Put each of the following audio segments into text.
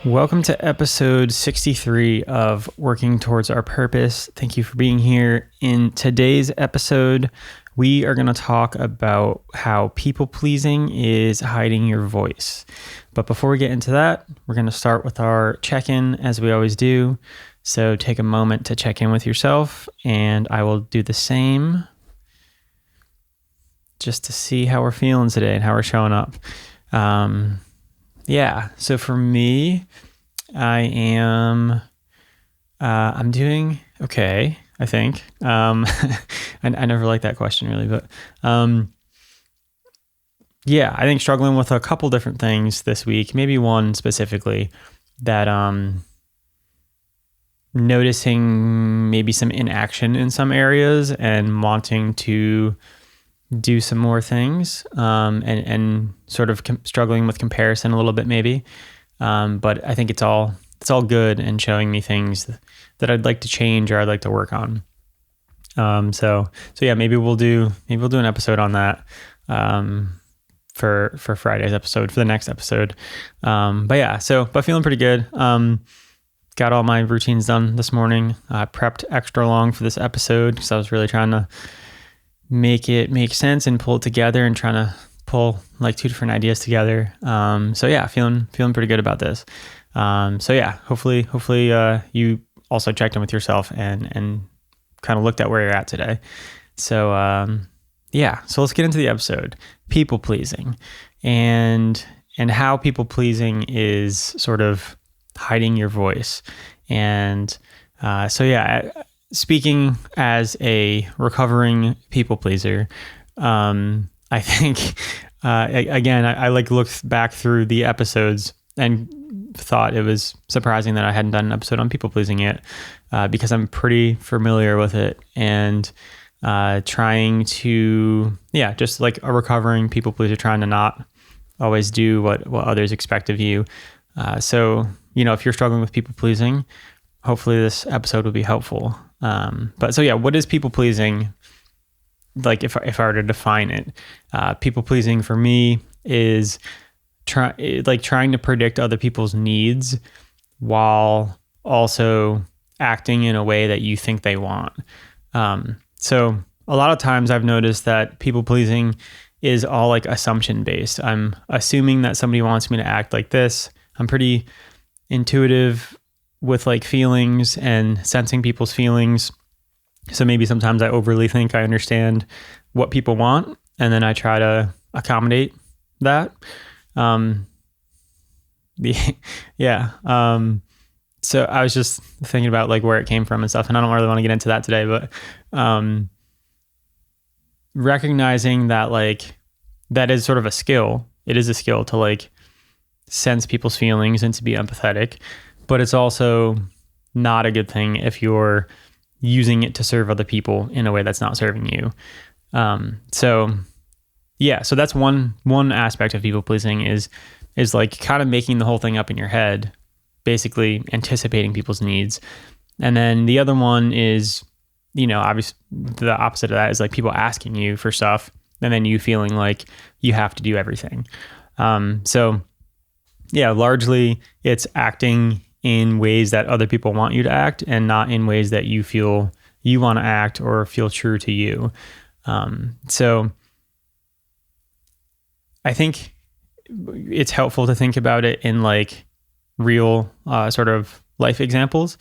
Welcome to episode 63 of Working Towards Our Purpose. Thank you for being here. In today's episode, we are going to talk about how people-pleasing is hiding your voice. But before we get into that, we're going to start with our check-in as we always do. So take a moment to check in with yourself, and I will do the same just to see how we're feeling today and how we're showing up. So for me, I'm doing okay, I think. I never liked that question really, but I think struggling with a couple different things this week, maybe one specifically that noticing maybe some inaction in some areas and wanting to do some more things, and sort of struggling with comparison a little bit maybe. But I think it's all good and showing me things that I'd like to change or I'd like to work on. So maybe we'll do an episode on that, for Friday's episode, for the next episode. But feeling pretty good. Got all my routines done this morning. I prepped extra long for this episode because I was really trying to make it make sense and pull it together and trying to pull like two different ideas together. Feeling pretty good about this. Hopefully you also checked in with yourself and kind of looked at where you're at today. So let's get into the episode. People pleasing and how people pleasing is sort of hiding your voice. And speaking as a recovering people pleaser, I think, I looked back through the episodes and thought it was surprising that I hadn't done an episode on people pleasing yet, because I'm pretty familiar with it and trying to, just like a recovering people pleaser, trying to not always do what others expect of you. If you're struggling with people pleasing, hopefully this episode will be helpful. What is people pleasing? Like if I were to define it, people pleasing for me is trying to predict other people's needs while also acting in a way that you think they want. So a lot of times I've noticed that people pleasing is all like assumption based. I'm assuming that somebody wants me to act like this. I'm pretty intuitive with like feelings and sensing people's feelings. So maybe sometimes I overly think I understand what people want, and then I try to accommodate that. So I was just thinking about like where it came from and stuff, and I don't really want to get into that today, but recognizing that like that is sort of a skill. It is a skill to like sense people's feelings and to be empathetic, but it's also not a good thing if you're using it to serve other people in a way that's not serving you. So that's one aspect of people pleasing is like kind of making the whole thing up in your head, basically anticipating people's needs. And then the other one is, obviously the opposite of that is like people asking you for stuff and then you feeling like you have to do everything. Largely it's acting in ways that other people want you to act and not in ways that you feel you want to act or feel true to you. So I think it's helpful to think about it in like real sort of life examples.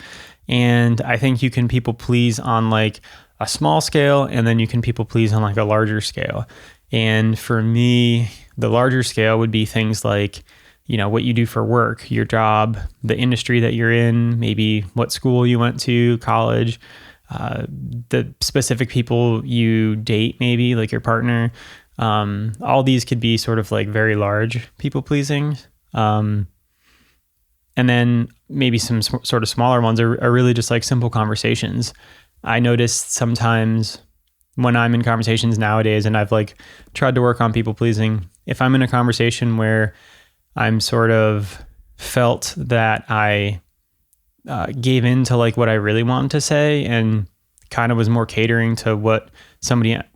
And I think you can people please on like a small scale, and then you can people please on like a larger scale. And for me, the larger scale would be things like, what you do for work, your job, the industry that you're in, maybe what school you went to, college, the specific people you date, maybe like your partner. All these could be sort of like very large people pleasing. And then maybe some sort of smaller ones are really just like simple conversations. I noticed sometimes when I'm in conversations nowadays, and I've like tried to work on people pleasing, if I'm in a conversation where I'm sort of felt that I gave in to like what I really wanted to say and kind of was more catering to what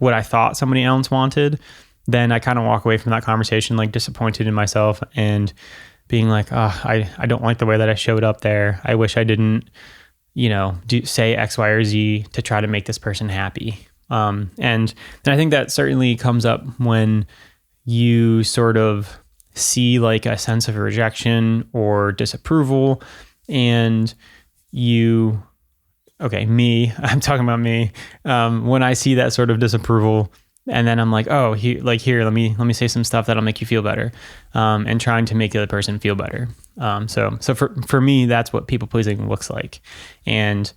I thought somebody else wanted, then I kind of walk away from that conversation like disappointed in myself and being like, oh, I don't like the way that I showed up there. I wish I didn't, say X, Y, or Z to try to make this person happy. And I think that certainly comes up when you sort of see like a sense of rejection or disapproval, and I'm talking about me. When I see that sort of disapproval, and then I'm like, oh, here, let me say some stuff that'll make you feel better, and trying to make the other person feel better. So for me, that's what people pleasing looks like, and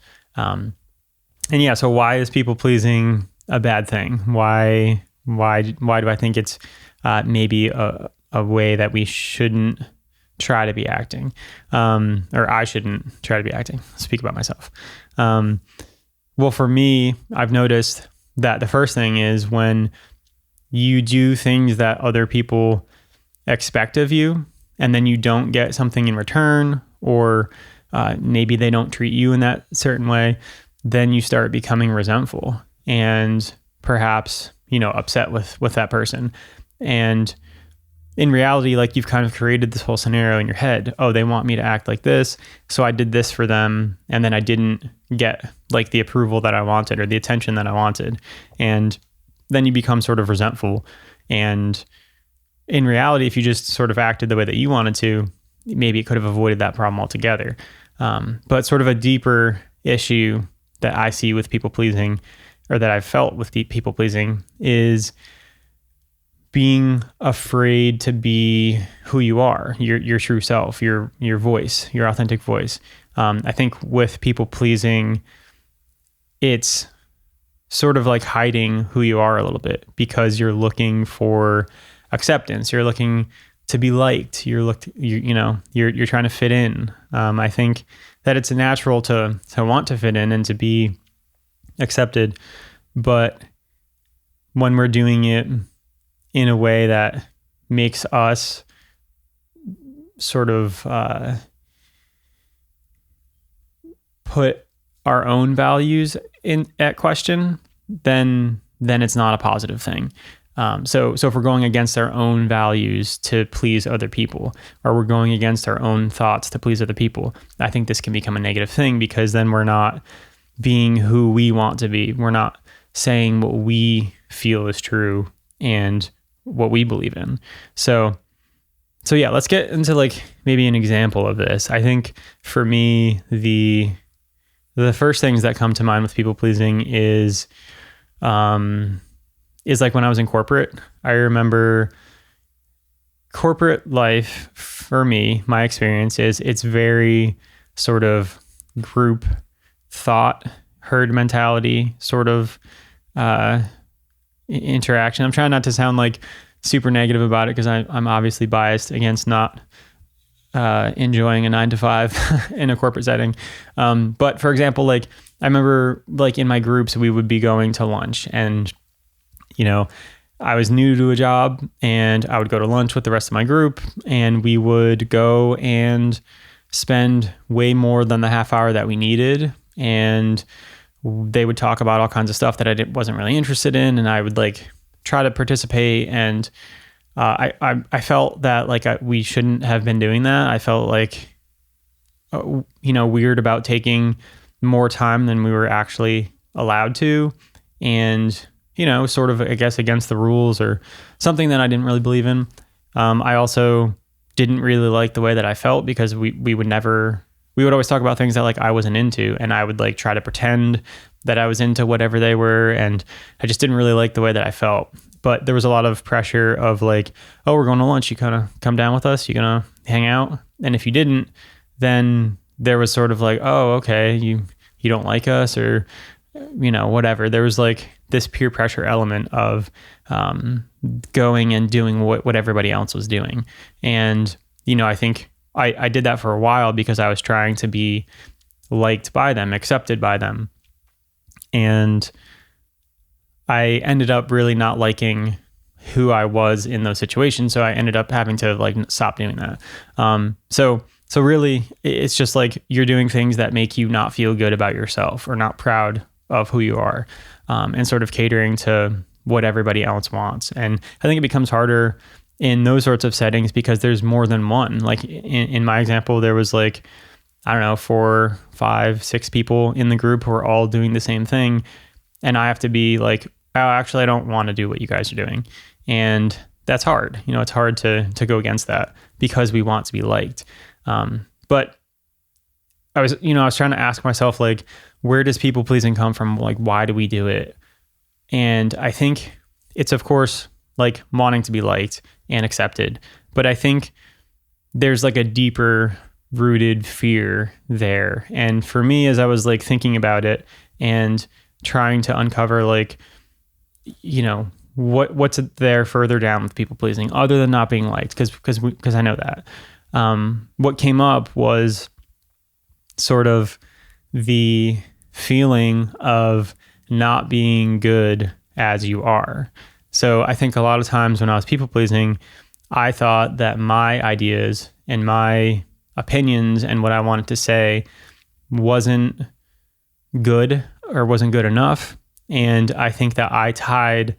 yeah. So why is people pleasing a bad thing? Why do I think it's maybe a way that we shouldn't try to be acting, or I shouldn't try to be acting? Speak about myself. Well, for me, I've noticed that the first thing is when you do things that other people expect of you, and then you don't get something in return, or maybe they don't treat you in that certain way, then you start becoming resentful and perhaps, upset with that person. And in reality, like, you've kind of created this whole scenario in your head. Oh, they want me to act like this, so I did this for them, and then I didn't get like the approval that I wanted or the attention that I wanted. And then you become sort of resentful. And in reality, if you just sort of acted the way that you wanted to, maybe it could have avoided that problem altogether. But sort of a deeper issue that I see with people pleasing, or that I've felt with people pleasing, is being afraid to be who you are, your true self, your voice, your authentic voice. I think with people pleasing, it's sort of like hiding who you are a little bit, because you're looking for acceptance. You're looking to be liked. You're trying to fit in. I think that it's natural to want to fit in and to be accepted, but when we're doing it in a way that makes us sort of put our own values at question, then it's not a positive thing. So if we're going against our own values to please other people, or we're going against our own thoughts to please other people, I think this can become a negative thing, because then we're not being who we want to be. We're not saying what we feel is true and what we believe in. So yeah, let's get into like maybe an example of this. I think for me, the first things that come to mind with people pleasing is like when I was in corporate. I remember corporate life for me, my experience is it's very sort of group thought, herd mentality sort of interaction. I'm trying not to sound like super negative about it, because I'm obviously biased against not enjoying a 9-to-5 in a corporate setting. But for example, like I remember like in my groups, we would be going to lunch, and I was new to a job, and I would go to lunch with the rest of my group, and we would go and spend way more than the half hour that we needed. And they would talk about all kinds of stuff that I wasn't really interested in, and I would like try to participate. And I felt that like we shouldn't have been doing that. I felt like weird about taking more time than we were actually allowed to, and sort of, I guess, against the rules or something that I didn't really believe in. I also didn't really like the way that I felt, because we would always talk about things that like I wasn't into, and I would like try to pretend that I was into whatever they were, and I just didn't really like the way that I felt. But there was a lot of pressure of like, oh, we're going to lunch, you kind of come down with us, you're gonna hang out. And if you didn't, then there was sort of like, oh, okay, you don't like us, or whatever. There was like this peer pressure element of going and doing what everybody else was doing. And I think I did that for a while, because I was trying to be liked by them, accepted by them. And I ended up really not liking who I was in those situations. So I ended up having to like stop doing that. So really it's just like you're doing things that make you not feel good about yourself, or not proud of who you are, and sort of catering to what everybody else wants. And I think it becomes harder in those sorts of settings because there's more than one. Like in my example, there was like, I don't know, 4, 5, 6 people in the group who are all doing the same thing. And I have to be like, oh, actually, I don't want to do what you guys are doing. And that's hard. It's hard to go against that because we want to be liked. But I was trying to ask myself, like, where does people pleasing come from? Like, why do we do it? And I think it's, of course, like wanting to be liked and accepted. But I think there's like a deeper rooted fear there. And for me, as I was like thinking about it and trying to uncover like, what's there further down with people pleasing other than not being liked, because I know that. What came up was sort of the feeling of not being good as you are. So I think a lot of times when I was people pleasing, I thought that my ideas and my opinions and what I wanted to say wasn't good or wasn't good enough. And I think that I tied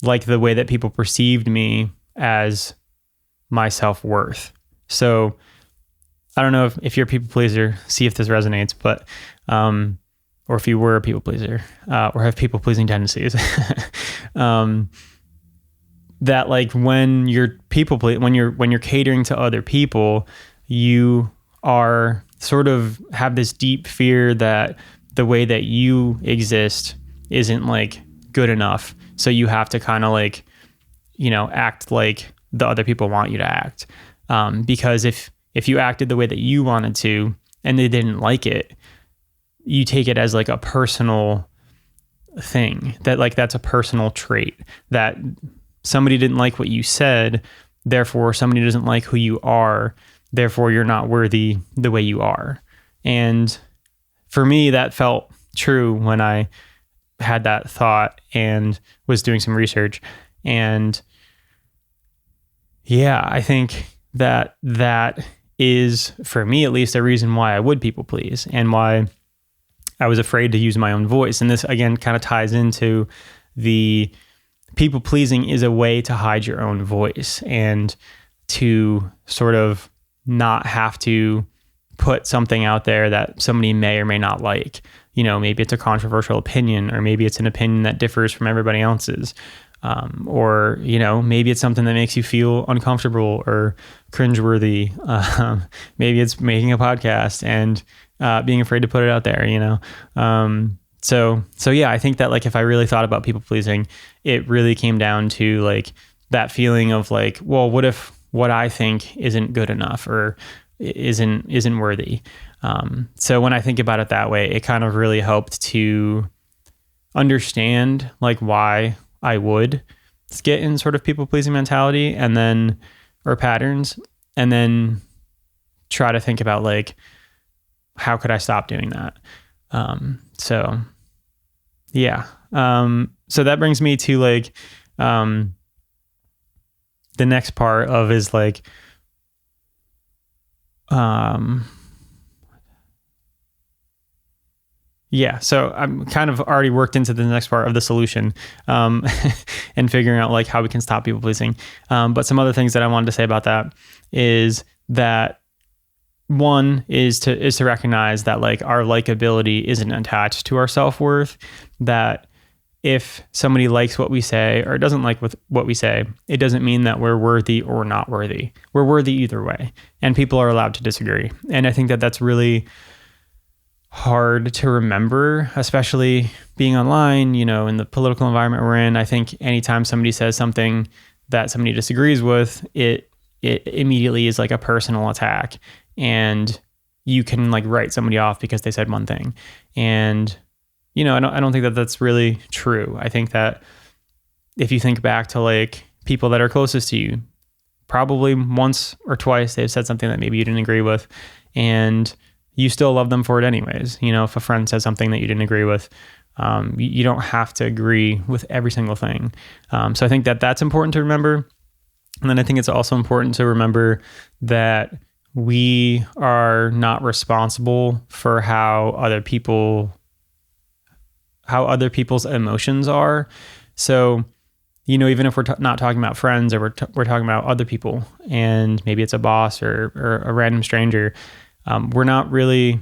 like the way that people perceived me as my self-worth. So I don't know if you're a people pleaser, see if this resonates, but, or if you were a people pleaser, or have people pleasing tendencies, that like when you're when you're catering to other people, you are sort of have this deep fear that the way that you exist isn't like good enough. So you have to kind of like, act like the other people want you to act. Because if you acted the way that you wanted to and they didn't like it, you take it as like a personal thing, that like that's a personal trait, that somebody didn't like what you said, therefore somebody doesn't like who you are, therefore you're not worthy the way you are. And for me, that felt true when I had that thought and was doing some research. And yeah, I think that is, for me at least, a reason why I would people please and why I was afraid to use my own voice. And this again kind of ties into the people pleasing is a way to hide your own voice and to sort of not have to put something out there that somebody may or may not like. Maybe it's a controversial opinion, or maybe it's an opinion that differs from everybody else's. Or, maybe it's something that makes you feel uncomfortable or cringeworthy. Maybe it's making a podcast and being afraid to put it out there, So yeah, I think that like if I really thought about people pleasing, it really came down to like that feeling of like, well, what if what I think isn't good enough or isn't worthy? So when I think about it that way, it kind of really helped to understand like why I would get in sort of people pleasing mentality or patterns, and then try to think about like, how could I stop doing that? So yeah. So that brings me to like, the next part of is like, yeah, so I'm kind of already worked into the next part of the solution, and figuring out like how we can stop people pleasing. But some other things that I wanted to say about that is that one is to recognize that like our likability isn't attached to our self-worth, that if somebody likes what we say or doesn't like what we say, it doesn't mean that we're worthy or not worthy. We're worthy either way, and people are allowed to disagree. And I think that that's really hard to remember, especially being online, in the political environment we're in. I think anytime somebody says something that somebody disagrees with, it immediately is like a personal attack, and you can like write somebody off because they said one thing. And I don't think that that's really true. I think that if you think back to like people that are closest to you, probably once or twice they've said something that maybe you didn't agree with, and you still love them for it anyways. If a friend says something that you didn't agree with, you don't have to agree with every single thing. So I think that that's important to remember. And then I think it's also important to remember that we are not responsible for how other people's emotions are. So even if we're not talking about friends, or we're talking about other people, and maybe it's a boss or a random stranger, we're not really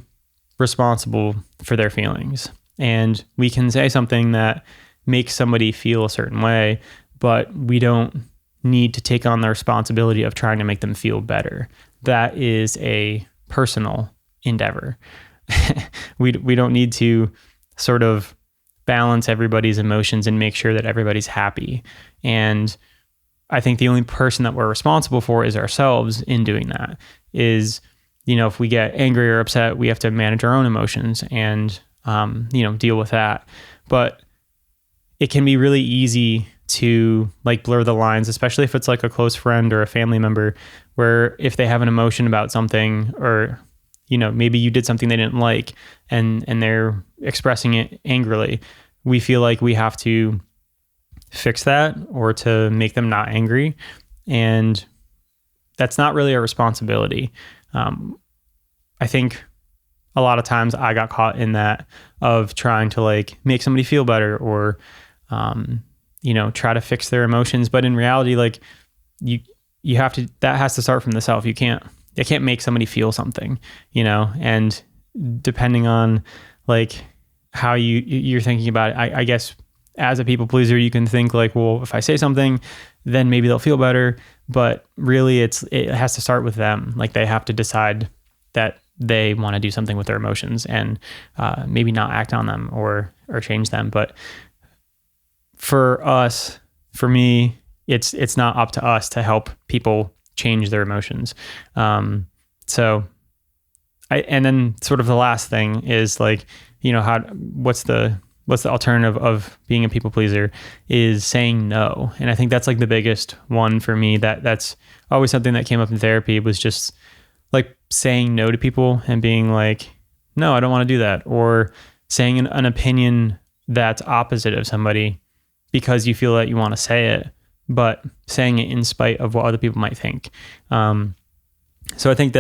responsible for their feelings. And we can say something that makes somebody feel a certain way, but we don't need to take on the responsibility of trying to make them feel better. That is a personal endeavor. We don't need to sort of balance everybody's emotions and make sure that everybody's happy. And I think the only person that we're responsible for is ourselves in doing that. Is, if we get angry or upset, we have to manage our own emotions and, deal with that. But it can be really easy to like blur the lines, especially if it's like a close friend or a family member, where if they have an emotion about something, or maybe you did something they didn't like, and they're expressing it angrily, we feel like we have to fix that or to make them not angry. And that's not really our responsibility. I think a lot of times I got caught in that, of trying to like make somebody feel better, or, try to fix their emotions. But in reality, like you have to, that has to start from the self. I can't make somebody feel something, and depending on like how you're thinking about it, I guess as a people pleaser, you can think like, well, if I say something, then maybe they'll feel better. But really it has to start with them. Like they have to decide that they want to do something with their emotions, and maybe not act on them or change them. But for me, it's not up to us to help people change their emotions. And then sort of the last thing is like, what's the alternative of being a people pleaser, is saying no. And I think that's like the biggest one for me. That's always something that came up in therapy, was just like saying no to people and being like, no, I don't want to do that. Or saying an opinion that's opposite of somebody because you feel that you want to say it, but saying it in spite of what other people might think. So I think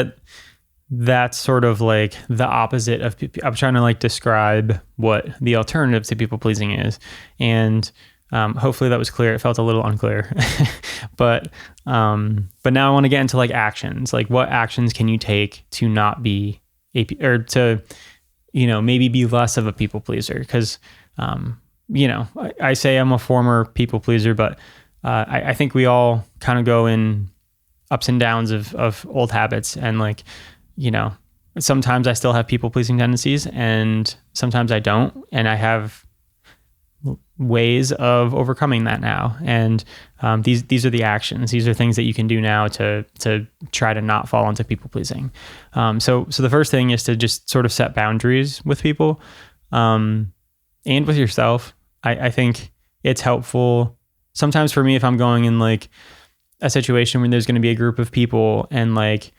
that's sort of like the opposite of, I'm trying to like describe what the alternative to people pleasing is. And hopefully that was clear. It felt a little unclear, but now I want to get into like actions. Like what actions can you take to not be or to, maybe be less of a people pleaser? Cause, I say I'm a former people pleaser, but I think we all kind of go in ups and downs of old habits. And like, sometimes I still have people pleasing tendencies, and sometimes I don't. And I have ways of overcoming that now. And these are the actions. These are things that you can do now to try to not fall into people pleasing. So the first thing is to just sort of set boundaries with people, and with yourself. I think it's helpful sometimes for me, if I'm going in like a situation where there's going to be a group of people, and like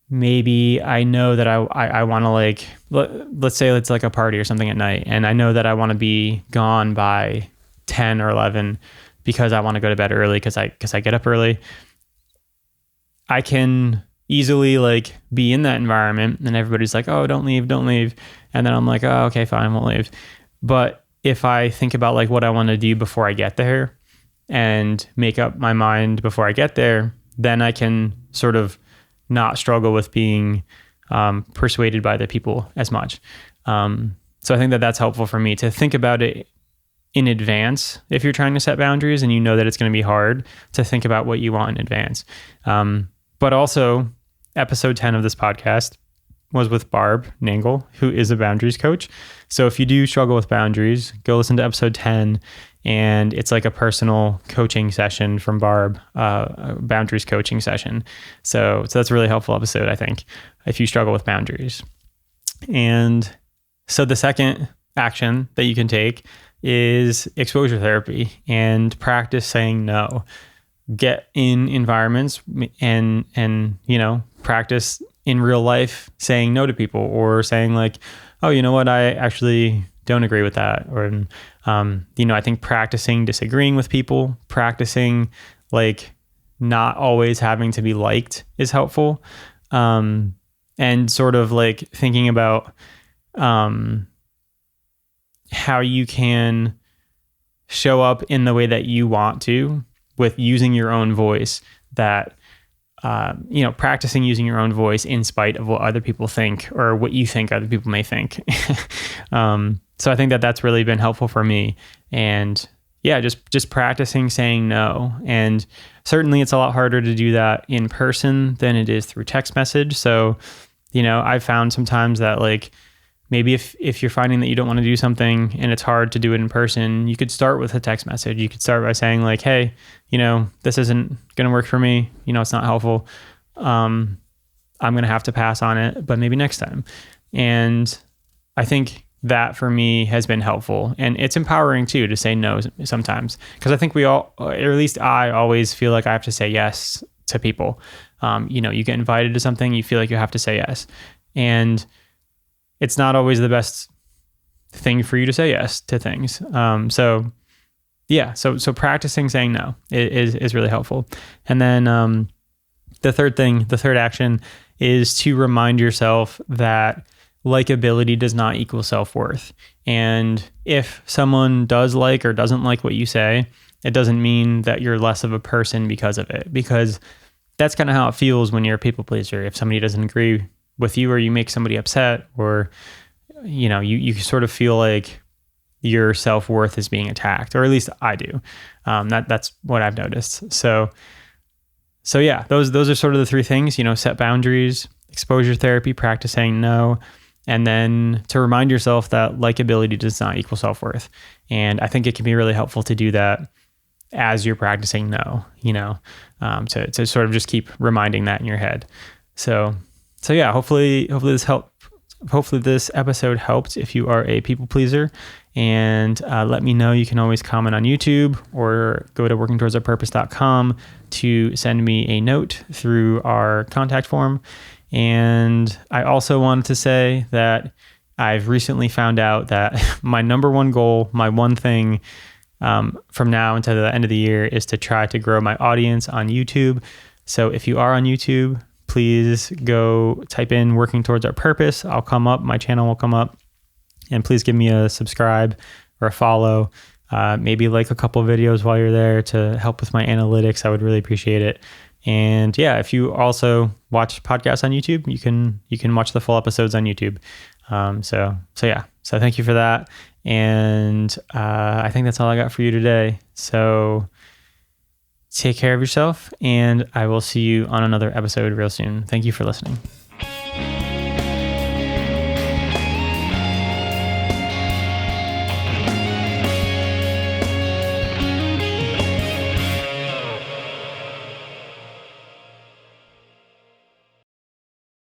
maybe I know that I want to like, let's say it's like a party or something at night, and I know that I want to be gone by 10 or 11 because I want to go to bed early because I get up early. I can easily like be in that environment, and everybody's like, oh, don't leave. And then I'm like, oh, okay, fine, I won't leave. But if I think about like what I want to do before I get there and make up my mind before I get there, then I can sort of not struggle with being persuaded by the people as much. So I think that's helpful for me to think about it in advance. If you're trying to set boundaries and you know that it's going to be hard, to think about what you want in advance. But also, episode 10 of this podcast was with Barb Nangle, who is a boundaries coach. So if you do struggle with boundaries, go listen to episode 10, and it's like a personal coaching session from Barb, a boundaries coaching session. So that's a really helpful episode, I think, if you struggle with boundaries. And so the second action that you can take is exposure therapy and practice saying no. Get in environments and practice in real life saying no to people, or saying like, oh, you know what, I actually don't agree with that. Or, I think practicing disagreeing with people, practicing like not always having to be liked is helpful. And sort of like thinking about how you can show up in the way that you want to with using your own voice, that practicing using your own voice in spite of what other people think or what you think other people may think. So I think that that's really been helpful for me. And yeah, just practicing saying no. And certainly it's a lot harder to do that in person than it is through text message. So, I've found sometimes that like, maybe if you're finding that you don't want to do something and it's hard to do it in person, you could start with a text message. You could start by saying like, hey, this isn't going to work for me. It's not helpful. I'm going to have to pass on it, but maybe next time. And I think that for me has been helpful, and it's empowering too to say no sometimes, because I think we all, or at least I always feel like I have to say yes to people. You get invited to something, you feel like you have to say yes. And it's not always the best thing for you to say yes to things. So practicing saying no is really helpful. And then the third action is to remind yourself that likability does not equal self-worth. And if someone does like or doesn't like what you say, it doesn't mean that you're less of a person because of it, because that's kind of how it feels when you're a people pleaser. If somebody doesn't agree with you, or you make somebody upset, or you sort of feel like your self-worth is being attacked, or at least I do. That's what I've noticed. So yeah, those are sort of the three things. Set boundaries, exposure therapy, practice saying no, and then to remind yourself that likability does not equal self-worth. And I think it can be really helpful to do that as you're practicing no. To sort of just keep reminding that in your head. So yeah, hopefully this episode helped if you are a people pleaser. And let me know. You can always comment on YouTube or go to workingtowardsourpurpose.com to send me a note through our contact form. And I also wanted to say that I've recently found out that my number one goal, my one thing from now until the end of the year, is to try to grow my audience on YouTube. So if you are on YouTube, please go type in Working Towards Our Purpose. I'll come up, my channel will come up, and please give me a subscribe or a follow. Maybe like a couple videos while you're there to help with my analytics. I would really appreciate it. And yeah, if you also watch podcasts on YouTube, you can watch the full episodes on YouTube. So thank you for that. And I think that's all I got for you today. So take care of yourself, and I will see you on another episode real soon. Thank you for listening.